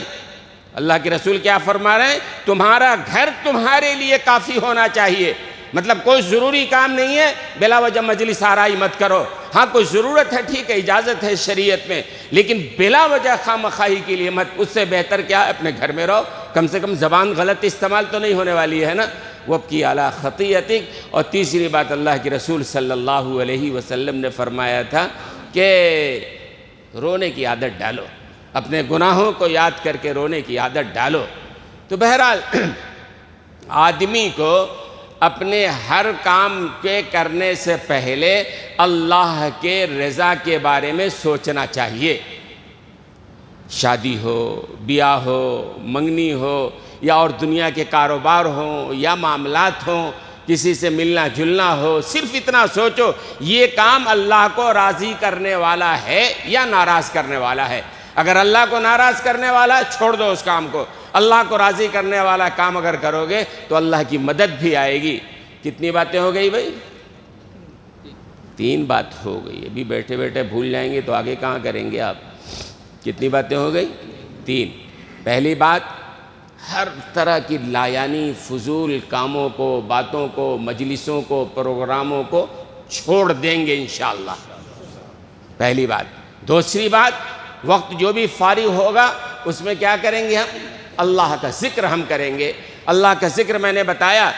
اللہ کے رسول کیا فرما رہے ہیں؟ تمہارا گھر تمہارے لیے کافی ہونا چاہیے۔ مطلب کوئی ضروری کام نہیں ہے بلا وجہ مجلس آرائی مت کرو، ہاں کوئی ضرورت ہے ٹھیک ہے، اجازت ہے شریعت میں، لیکن بلا وجہ خواہ مخواہی کے لیے مت۔ اس سے بہتر کیا ہے اپنے گھر میں رہو، کم سے کم زبان غلط استعمال تو نہیں ہونے والی ہے نا۔ وَابْكِي عَلَىٰ خَطِيئَتِكَ۔ اور تیسری بات اللہ کے رسول صلی اللہ علیہ وسلم نے فرمایا تھا کہ رونے کی عادت ڈالو، اپنے گناہوں کو یاد کر کے رونے کی عادت ڈالو۔ تو بہرحال آدمی کو اپنے ہر کام کے کرنے سے پہلے اللہ کے رضا کے بارے میں سوچنا چاہیے۔ شادی ہو، بیاہ ہو، منگنی ہو، یا اور دنیا کے کاروبار ہوں یا معاملات ہوں، کسی سے ملنا جلنا ہو، صرف اتنا سوچو یہ کام اللہ کو راضی کرنے والا ہے یا ناراض کرنے والا ہے۔ اگر اللہ کو ناراض کرنے والا چھوڑ دو اس کام کو، اللہ کو راضی کرنے والا کام اگر کرو گے تو اللہ کی مدد بھی آئے گی۔ کتنی باتیں ہو گئی بھائی؟ 3 بات ہو گئی۔ ابھی بیٹھے بیٹھے بھول جائیں گے تو آگے کہاں کریں گے آپ؟ کتنی باتیں ہو گئی؟ 3۔ پہلی بات، ہر طرح کی لایانی فضول کاموں کو، باتوں کو، مجلسوں کو، پروگراموں کو چھوڑ دیں گے انشاءاللہ، پہلی بات۔ دوسری بات، وقت جو بھی فارغ ہوگا اس میں کیا کریں گے ہم؟ اللہ کا ذکر ہم کریں گے۔ اللہ کا ذکر میں نے بتایا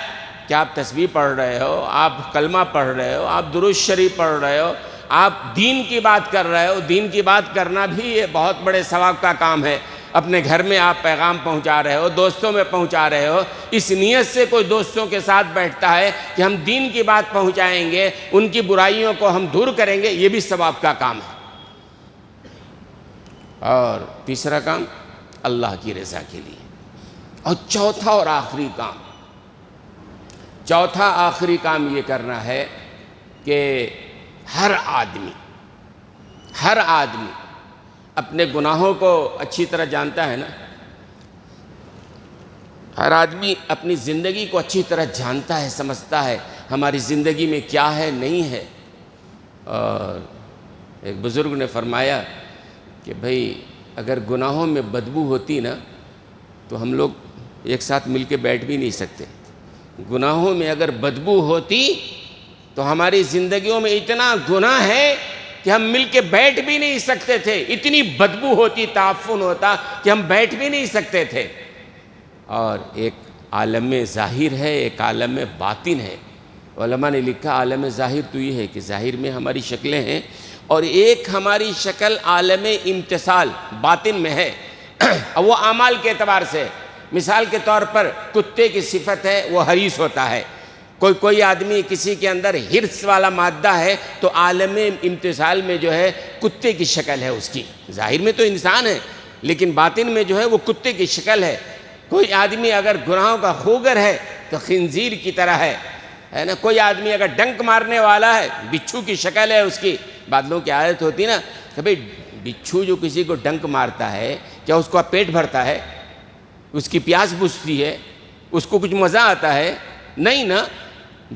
کہ آپ تسبیح پڑھ رہے ہو، آپ کلمہ پڑھ رہے ہو، آپ درود شریف پڑھ رہے ہو، آپ دین کی بات کر رہے ہو۔ دین کی بات کرنا بھی یہ بہت بڑے ثواب کا کام ہے۔ اپنے گھر میں آپ پیغام پہنچا رہے ہو، دوستوں میں پہنچا رہے ہو، اس نیت سے کوئی دوستوں کے ساتھ بیٹھتا ہے کہ ہم دین کی بات پہنچائیں گے، ان کی برائیوں کو ہم دور کریں گے، یہ بھی ثواب کا کام ہے۔ اور تیسرا کام اللہ کی رضا کے لیے۔ اور چوتھا اور آخری کام، چوتھا آخری کام یہ کرنا ہے کہ ہر آدمی اپنے گناہوں کو اچھی طرح جانتا ہے نا، ہر آدمی اپنی زندگی کو اچھی طرح جانتا ہے، سمجھتا ہے ہماری زندگی میں کیا ہے نہیں ہے۔ اور ایک بزرگ نے فرمایا کہ بھئی اگر گناہوں میں بدبو ہوتی نا تو ہم لوگ ایک ساتھ مل کے بیٹھ بھی نہیں سکتے۔ گناہوں میں اگر بدبو ہوتی تو ہماری زندگیوں میں اتنا گناہ ہے کہ ہم مل کے بیٹھ بھی نہیں سکتے تھے، اتنی بدبو ہوتی، تعفن ہوتا کہ ہم بیٹھ بھی نہیں سکتے تھے۔ اور ایک عالم ظاہر ہے، ایک عالم باطن ہے۔ علماء نے لکھا عالم ظاہر تو یہ ہے کہ ظاہر میں ہماری شکلیں ہیں، اور ایک ہماری شکل عالم امتثال باطن میں ہے، وہ اعمال کے اعتبار سے۔ مثال کے طور پر کتے کی صفت ہے، وہ حریص ہوتا ہے۔ کوئی آدمی کسی کے اندر حرص والا مادہ ہے تو عالم امتثال میں جو ہے کتے کی شکل ہے اس کی۔ ظاہر میں تو انسان ہے لیکن باطن میں جو ہے وہ کتے کی شکل ہے۔ کوئی آدمی اگر گناہوں کا خوگر ہے تو خنزیر کی طرح ہے نا۔ کوئی آدمی اگر ڈنک مارنے والا ہے، بچھو کی شکل ہے اس کی۔ بادلوں کی عادت ہوتی نا کہ بھئی بچھو جو کسی کو ڈنک مارتا ہے کیا اس کو پیٹ بھرتا ہے؟ اس کی پیاس بجھتی ہے؟ اس کو کچھ مزہ آتا ہے؟ نہیں نا۔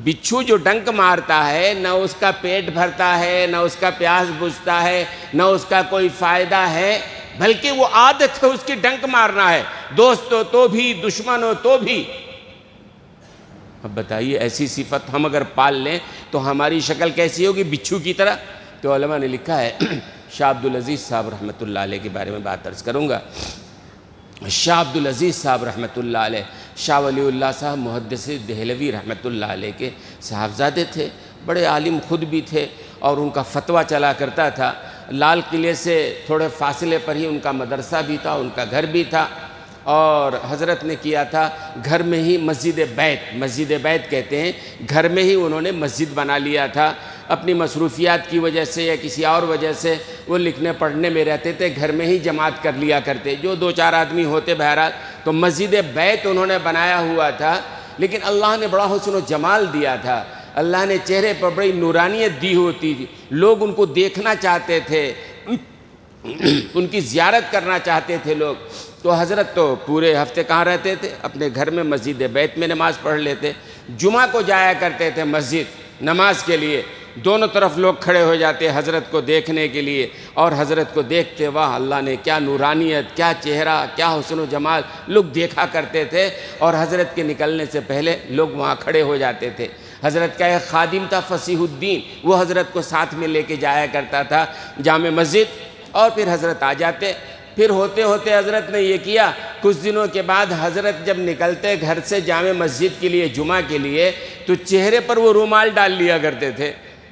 بچھو جو ڈنک مارتا ہے نہ اس کا پیٹ بھرتا ہے، نہ اس کا پیاس بجھتا ہے، نہ اس کا کوئی فائدہ ہے، بلکہ وہ عادت ہے اس کی ڈنک مارنا ہے، دوست ہو تو بھی، دشمن ہو تو بھی۔ اب بتائیے ایسی صفت ہم اگر پال لیں تو ہماری شکل کیسی ہوگی؟ بچھو کی طرح۔ تو علماء نے لکھا ہے، شاہ عبدالعزیز صاحب رحمۃ اللہ علیہ کے بارے میں بات عرض کروں گا۔ شاہ عبدالعزیز صاحب رحمۃ اللہ علیہ، شاہ ولی اللہ صاحب محدث دہلوی رحمۃ اللہ علیہ کے صاحبزادے تھے، بڑے عالم خود بھی تھے، اور ان کا فتویٰ چلا کرتا تھا۔ لال قلعے سے تھوڑے فاصلے پر ہی ان کا مدرسہ بھی تھا، ان کا گھر بھی تھا، اور حضرت نے کیا تھا گھر میں ہی مسجد بیت کہتے ہیں، گھر میں ہی انہوں نے مسجد بنا لیا تھا۔ اپنی مصروفیات کی وجہ سے یا کسی اور وجہ سے وہ لکھنے پڑھنے میں رہتے تھے، گھر میں ہی جماعت کر لیا کرتے، جو 2-4 آدمی ہوتے بہرحال۔ تو مسجد بیت انہوں نے بنایا ہوا تھا، لیکن اللہ نے بڑا حسن و جمال دیا تھا، اللہ نے چہرے پر بڑی نورانیت دی ہوتی تھی، لوگ ان کو دیکھنا چاہتے تھے، ان کی زیارت کرنا چاہتے تھے لوگ۔ تو حضرت تو پورے ہفتے کہاں رہتے تھے؟ اپنے گھر میں مسجد بیت میں نماز پڑھ لیتے۔ جمعہ کو جایا کرتے تھے مسجد نماز کے لیے، دونوں طرف لوگ کھڑے ہو جاتے حضرت کو دیکھنے کے لیے، اور حضرت کو دیکھتے واہ اللہ نے کیا نورانیت، کیا چہرہ، کیا حسن و جمال، لوگ دیکھا کرتے تھے، اور حضرت کے نکلنے سے پہلے لوگ وہاں کھڑے ہو جاتے تھے۔ حضرت کا ایک خادم تھا فصیح الدین، وہ حضرت کو ساتھ میں لے کے جایا کرتا تھا جامع مسجد، اور پھر حضرت آ جاتے۔ پھر ہوتے ہوتے حضرت نے یہ کیا، کچھ دنوں کے بعد حضرت جب نکلتے گھر سے جامع مسجد کے لیے جمعہ کے لیے تو چہرے پر وہ رومال ڈال لیا کرتے تھے۔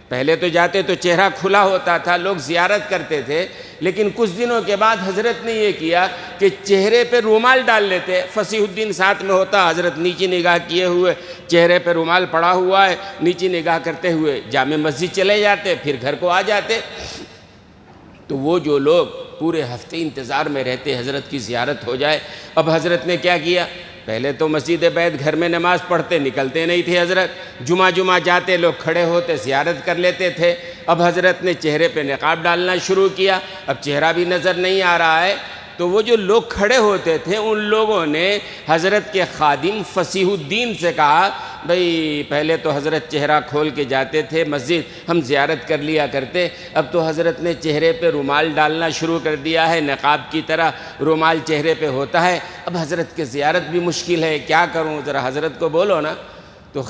پہلے تو جاتے تو چہرہ کھلا ہوتا تھا، لوگ زیارت کرتے تھے، لیکن کچھ دنوں کے بعد حضرت نے یہ کیا کہ چہرے پہ رومال ڈال لیتے۔ فصیح الدین ساتھ میں ہوتا، حضرت نیچی نگاہ کیے ہوئے چہرے پہ رومال پڑا ہوا ہے، نیچی نگاہ کرتے ہوئے جامع مسجد چلے جاتے، پھر گھر کو آ جاتے۔ تو وہ جو لوگ پورے ہفتے انتظار میں رہتے حضرت کی زیارت ہو جائے، اب حضرت نے کیا کیا، پہلے تو مسجد بیت گھر میں نماز پڑھتے، نکلتے نہیں تھے حضرت، جمعہ جاتے، لوگ کھڑے ہوتے زیارت کر لیتے تھے۔ اب حضرت نے چہرے پہ نقاب ڈالنا شروع کیا، اب چہرہ بھی نظر نہیں آ رہا ہے، تو وہ جو لوگ کھڑے ہوتے تھے ان لوگوں نے حضرت کے خادم فصیح الدین سے کہا، بھئی پہلے تو حضرت چہرہ کھول کے جاتے تھے مسجد، ہم زیارت کر لیا کرتے، اب تو حضرت نے چہرے پہ رومال ڈالنا شروع کر دیا ہے، نقاب کی طرح رومال چہرے پہ ہوتا ہے، اب حضرت کے زیارت بھی مشکل ہے، کیا کروں، ذرا حضرت کو بولو نا۔ تو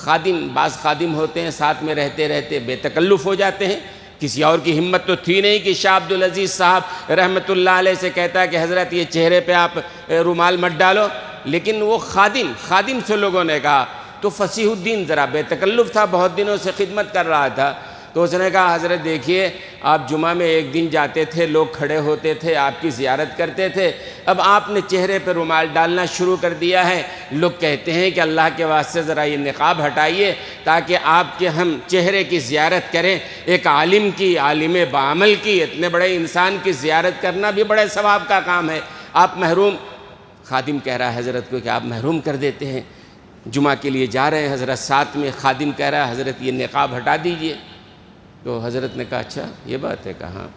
بعض خادم ہوتے ہیں ساتھ میں رہتے رہتے بے تکلف ہو جاتے ہیں، کسی اور کی ہمت تو تھی نہیں کہ شاہ عبدالعزیز صاحب رحمۃ اللہ علیہ سے کہتا ہے کہ حضرت یہ چہرے پہ آپ رومال مت ڈالو، لیکن وہ خادم سے لوگوں نے کہا، تو فصیح الدین ذرا بے تکلف تھا، بہت دنوں سے خدمت کر رہا تھا، تو اس نے کہا حضرت دیکھیے آپ جمعہ میں ایک دن جاتے تھے، لوگ کھڑے ہوتے تھے، آپ کی زیارت کرتے تھے، اب آپ نے چہرے پہ رومال ڈالنا شروع کر دیا ہے، لوگ کہتے ہیں کہ اللہ کے واسطے ذرا یہ نقاب ہٹائیے تاکہ آپ کے ہم چہرے کی زیارت کریں۔ ایک عالم کی، عالم بعمل کی، اتنے بڑے انسان کی زیارت کرنا بھی بڑے ثواب کا کام ہے، آپ محروم، خادم کہہ رہا ہے حضرت کو کہ آپ محروم کر دیتے ہیں، جمعہ کے لیے جا رہے ہیں حضرت ساتھ میں، خادم کہہ رہا ہے حضرت یہ نقاب ہٹا دیجئے۔ تو حضرت نے کہا اچھا یہ بات ہے، کہاں؟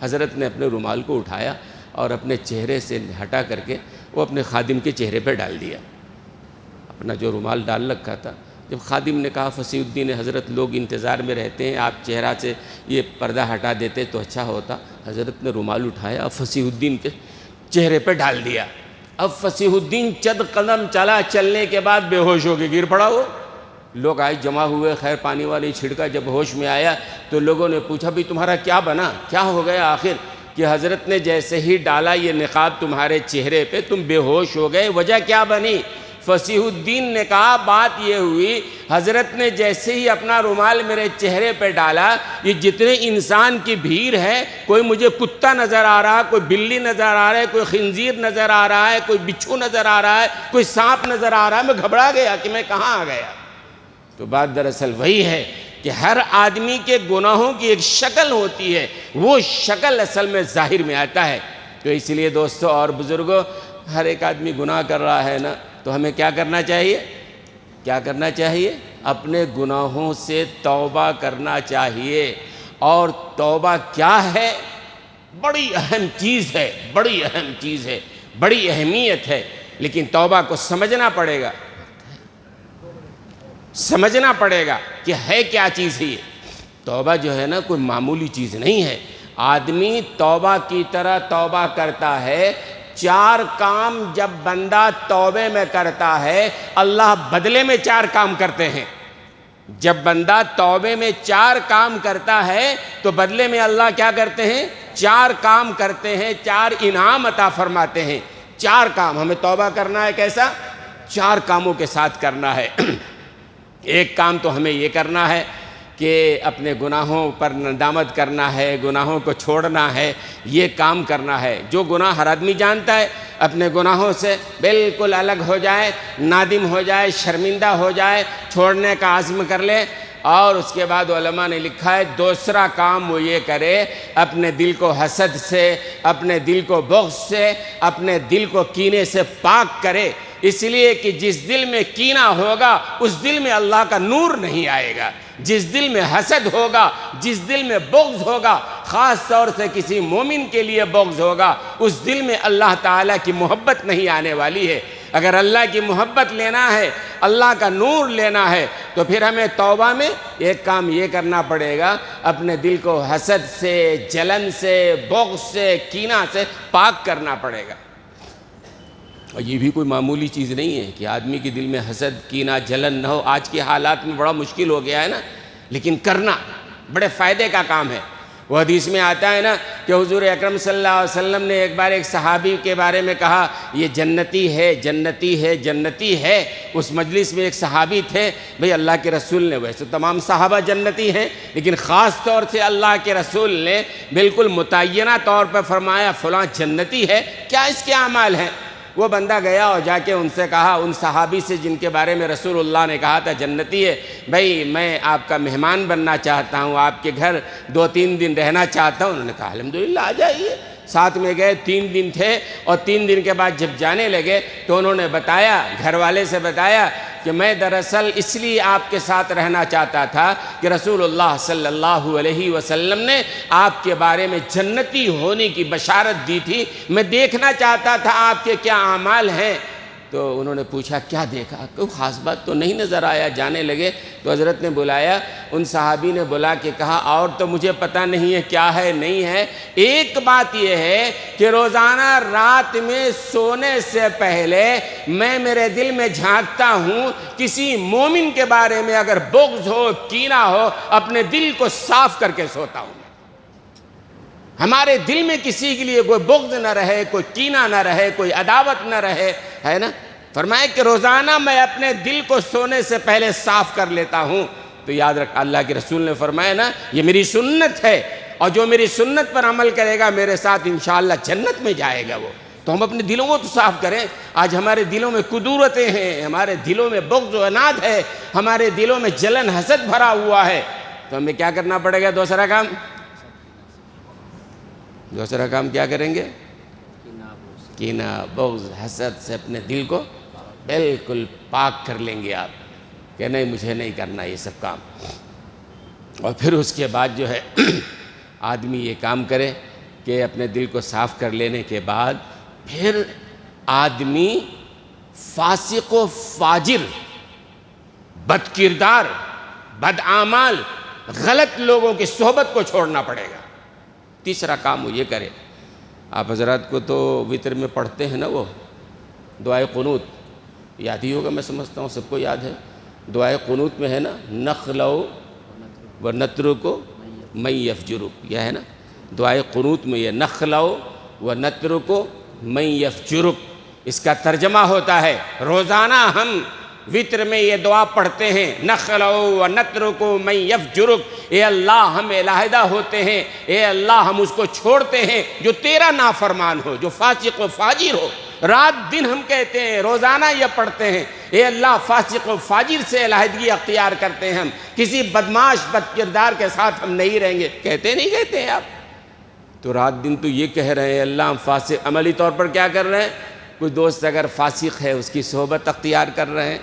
حضرت نے اپنے رومال کو اٹھایا اور اپنے چہرے سے ہٹا کر کے وہ اپنے خادم کے چہرے پہ ڈال دیا، اپنا جو رومال ڈال رکھا تھا۔ جب خادم نے کہا فصیح الدین حضرت لوگ انتظار میں رہتے ہیں، آپ چہرہ سے یہ پردہ ہٹا دیتے تو اچھا ہوتا، حضرت نے رومال اٹھایا اور فصیح الدین کے چہرے پہ ڈال دیا۔ اب فصیح الدین چند قدم چلا، چلنے کے بعد بے ہوش ہو کے گر پڑا، وہ لوگ آئے جمع ہوئے، خیر پانی والی چھڑکا، جب ہوش میں آیا تو لوگوں نے پوچھا بھی تمہارا کیا بنا، کیا ہو گیا آخر؟ کہ حضرت نے جیسے ہی ڈالا یہ نقاب تمہارے چہرے پہ تم بے ہوش ہو گئے، وجہ کیا بنی؟ فصیح الدین نے کہا بات یہ ہوئی حضرت نے جیسے ہی اپنا رومال میرے چہرے پہ ڈالا، یہ جتنے انسان کی بھیڑ ہے، کوئی مجھے کتا نظر آ رہا ہے، کوئی بلی نظر آ رہا ہے، کوئی خنزیر نظر آ رہا ہے، کوئی بچھو نظر آ رہا ہے، کوئی سانپ نظر آ رہا ہے، میں گھبرا گیا کہ میں کہاں آ گیا۔ تو بات دراصل وہی ہے کہ ہر آدمی کے گناہوں کی ایک شکل ہوتی ہے، وہ شکل اصل میں ظاہر میں آتا ہے۔ تو اس لیے دوستو اور بزرگوں، ہر ایک آدمی گناہ کر رہا ہے نا، تو ہمیں کیا کرنا چاہیے؟ کیا کرنا چاہیے؟ اپنے گناہوں سے توبہ کرنا چاہیے۔ اور توبہ کیا ہے؟ بڑی اہم چیز ہے، بڑی اہم چیز ہے، بڑی اہمیت ہے، لیکن توبہ کو سمجھنا پڑے گا، سمجھنا پڑے گا کہ ہے کیا چیز ہے۔ توبہ جو ہے نا کوئی معمولی چیز نہیں ہے۔ آدمی توبہ کی طرح توبہ کرتا ہے، 4 کام جب بندہ توبے میں کرتا ہے اللہ بدلے میں 4 کام کرتے ہیں۔ جب بندہ توبے میں 4 کام کرتا ہے تو بدلے میں اللہ کیا کرتے ہیں؟ 4 کام کرتے ہیں، 4 انعام عطا فرماتے ہیں۔ 4 کام ہمیں توبہ کرنا ہے، کیسا؟ 4 کاموں کے ساتھ کرنا ہے۔ ایک کام تو ہمیں یہ کرنا ہے کہ اپنے گناہوں پر ندامت کرنا ہے، گناہوں کو چھوڑنا ہے، یہ کام کرنا ہے۔ جو گناہ ہر آدمی جانتا ہے، اپنے گناہوں سے بالکل الگ ہو جائے، نادم ہو جائے، شرمندہ ہو جائے، چھوڑنے کا عزم کر لے۔ اور اس کے بعد علماء نے لکھا ہے دوسرا کام وہ یہ کرے، اپنے دل کو حسد سے، اپنے دل کو بغض سے، اپنے دل کو کینے سے پاک کرے، اس لیے کہ جس دل میں کینہ ہوگا اس دل میں اللہ کا نور نہیں آئے گا۔ جس دل میں حسد ہوگا، جس دل میں بغض ہوگا، خاص طور سے کسی مومن کے لیے بغض ہوگا، اس دل میں اللہ تعالیٰ کی محبت نہیں آنے والی ہے۔ اگر اللہ کی محبت لینا ہے، اللہ کا نور لینا ہے، تو پھر ہمیں توبہ میں ایک کام یہ کرنا پڑے گا، اپنے دل کو حسد سے، جلن سے، بغض سے، کینہ سے پاک کرنا پڑے گا۔ اور یہ بھی کوئی معمولی چیز نہیں ہے کہ آدمی کے دل میں حسد، کینہ، جلن نہ ہو۔ آج کے حالات میں بڑا مشکل ہو گیا ہے نا، لیکن کرنا بڑے فائدے کا کام ہے۔ وہ حدیث میں آتا ہے نا کہ حضور اکرم صلی اللہ علیہ وسلم نے ایک بار ایک صحابی کے بارے میں کہا، یہ جنتی ہے، جنتی ہے، جنتی ہے۔ اس مجلس میں ایک صحابی تھے، بھئی اللہ کے رسول نے، ویسے تمام صحابہ جنتی ہیں، لیکن خاص طور سے اللہ کے رسول نے بالکل متعینہ طور پر فرمایا فلاں جنتی ہے، کیا اس کے اعمال ہیں؟ وہ بندہ گیا اور جا کے ان سے کہا، ان صحابی سے جن کے بارے میں رسول اللہ نے کہا تھا جنتی ہے، بھئی میں آپ کا مہمان بننا چاہتا ہوں، آپ کے گھر 2-3 دن رہنا چاہتا ہوں۔ انہوں نے کہا الحمدللہ آ جائیے۔ ساتھ میں گئے، 3 دن تھے، اور 3 دن کے بعد جب جانے لگے تو انہوں نے بتایا، گھر والے سے بتایا کہ میں دراصل اس لیے آپ کے ساتھ رہنا چاہتا تھا کہ رسول اللہ صلی اللہ علیہ وسلم نے آپ کے بارے میں جنتی ہونے کی بشارت دی تھی، میں دیکھنا چاہتا تھا آپ کے کیا اعمال ہیں۔ تو انہوں نے پوچھا کیا دیکھا؟ کوئی خاص بات تو نہیں نظر آیا۔ جانے لگے تو حضرت نے بلایا، ان صحابی نے بلا کے کہا اور تو مجھے پتہ نہیں ہے کیا ہے نہیں ہے، ایک بات یہ ہے کہ روزانہ رات میں سونے سے پہلے میں میرے دل میں جھانکتا ہوں، کسی مومن کے بارے میں اگر بغض ہو، کینہ ہو، اپنے دل کو صاف کر کے سوتا ہوں۔ ہمارے دل میں کسی کے لیے کوئی بغض نہ رہے، کوئی کینہ نہ رہے، کوئی عداوت نہ رہے، ہے نا۔ فرمائے کہ روزانہ میں اپنے دل کو سونے سے پہلے صاف کر لیتا ہوں۔ تو یاد رکھ، اللہ کے رسول نے فرمایا نا، یہ میری سنت ہے، اور جو میری سنت پر عمل کرے گا میرے ساتھ انشاءاللہ جنت میں جائے گا وہ۔ تو ہم اپنے دلوں کو تو صاف کریں۔ آج ہمارے دلوں میں کدورتیں ہیں، ہمارے دلوں میں بغض و عناد ہے، ہمارے دلوں میں جلن حسد بھرا ہوا ہے، تو ہمیں کیا کرنا پڑے گا؟ دوسرا کام کیا کریں گے؟ کینہ، بغض، حسد سے اپنے دل کو بالکل پاک کر لیں گے آپ کہ نہیں، مجھے نہیں کرنا یہ سب کام۔ اور پھر اس کے بعد جو ہے آدمی یہ کام کرے کہ اپنے دل کو صاف کر لینے کے بعد پھر آدمی فاسق و فاجر، بد کردار، بد اعمال، غلط لوگوں کی صحبت کو چھوڑنا پڑے گا۔ تیسرا کام وہ یہ کرے، آپ حضرات کو تو وتر میں پڑھتے ہیں نا وہ دعائے قنوت، یاد ہی ہوگا میں سمجھتا ہوں سب کو یاد ہے۔ دعائے قنوت میں ہے نا، نخلو و نترکو من یفجرک، یہ ہے نا دعائے قنوت میں، یہ نخلو و نترکو من یفجرک، اس کا ترجمہ ہوتا ہے روزانہ ہم وتر میں یہ دعا پڑھتے ہیں، نخلو و نترکو من یفجرک، اے اللہ ہم علیحدہ ہوتے ہیں، اے اللہ ہم اس کو چھوڑتے ہیں جو تیرا نافرمان ہو، جو فاسق و فاجر ہو۔ رات دن ہم کہتے ہیں، روزانہ یہ پڑھتے ہیں، اے اللہ فاسق و فاجر سے علیحدگی اختیار کرتے ہیں، ہم کسی بدماش بد کردار کے ساتھ ہم نہیں رہیں گے۔ کہتے نہیں کہتے ہیں آپ؟ تو رات دن تو یہ کہہ رہے ہیں اللہ ہم فاسق، عملی طور پر کیا کر رہے ہیں؟ کوئی دوست اگر فاسق ہے اس کی صحبت اختیار کر رہے ہیں،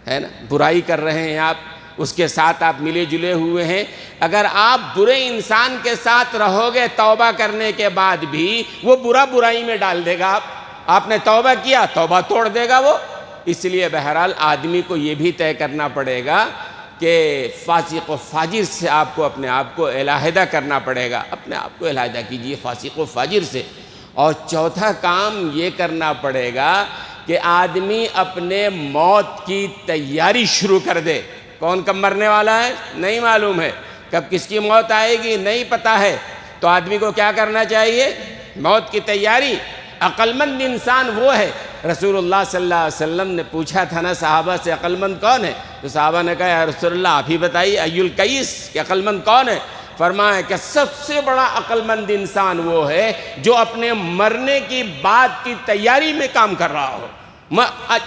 ہے نا، برائی کر رہے ہیں آپ، اس کے ساتھ آپ ملے جلے ہوئے ہیں۔ اگر آپ برے انسان کے ساتھ رہو گے توبہ کرنے کے بعد بھی، وہ برائی میں ڈال دے گا۔ آپ نے توبہ کیا، توبہ توڑ دے گا وہ۔ اس لیے بہرحال آدمی کو یہ بھی طے کرنا پڑے گا کہ فاسق و فاجر سے آپ کو اپنے آپ کو علیحدہ کرنا پڑے گا، اپنے آپ کو علیحدہ کیجئے فاسق و فاجر سے۔ اور چوتھا کام یہ کرنا پڑے گا کہ آدمی اپنے موت کی تیاری شروع کر دے۔ کون کب مرنے والا ہے نہیں معلوم ہے، کب کس کی موت آئے گی نہیں پتہ ہے، تو آدمی کو کیا کرنا چاہیے؟ موت کی تیاری۔ عقل مند انسان وہ ہے، رسول اللہ صلی اللہ علیہ وسلم نے پوچھا تھا نا صحابہ سے عقل مند کون ہے؟ تو صحابہ نے کہا یا رسول اللہ آپ ہی بتائیے، ای الکیس کہ عقل مند کون ہے؟ فرمایا کہ سب سے بڑا عقل مند انسان وہ ہے جو اپنے مرنے کی بعد کی تیاری میں کام کر رہا ہو۔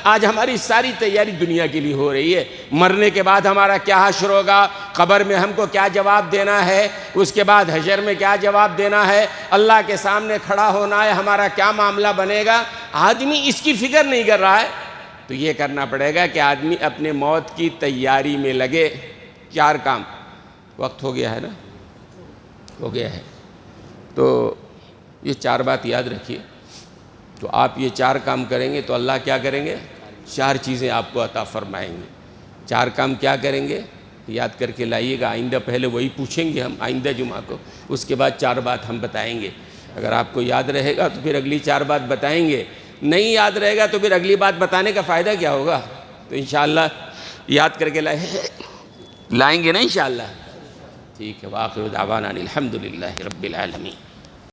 آج ہماری ساری تیاری دنیا کے لیے ہو رہی ہے، مرنے کے بعد ہمارا کیا حشر ہوگا، قبر میں ہم کو کیا جواب دینا ہے، اس کے بعد حشر میں کیا جواب دینا ہے، اللہ کے سامنے کھڑا ہونا ہے، ہمارا کیا معاملہ بنے گا، آدمی اس کی فکر نہیں کر رہا ہے۔ تو یہ کرنا پڑے گا کہ آدمی اپنے موت کی تیاری میں لگے۔ 4 کام، وقت ہو گیا ہے نا، ہو گیا ہے، تو یہ 4 بات یاد رکھیے۔ تو آپ یہ 4 کام کریں گے تو اللہ کیا کریں گے؟ 4 چیزیں آپ کو عطا فرمائیں گے۔ 4 کام کیا کریں گے؟ یاد کر کے لائیے گا، آئندہ پہلے وہی پوچھیں گے ہم آئندہ جمعہ کو، اس کے بعد 4 بات ہم بتائیں گے۔ اگر آپ کو یاد رہے گا تو پھر اگلی 4 بات بتائیں گے، نہیں یاد رہے گا تو پھر اگلی بات بتانے کا فائدہ کیا ہوگا؟ تو انشاءاللہ یاد کر کے لائیں گے نا انشاءاللہ. ٹھیک ہے. وآخر دعوانا الحمدللہ رب العالمین.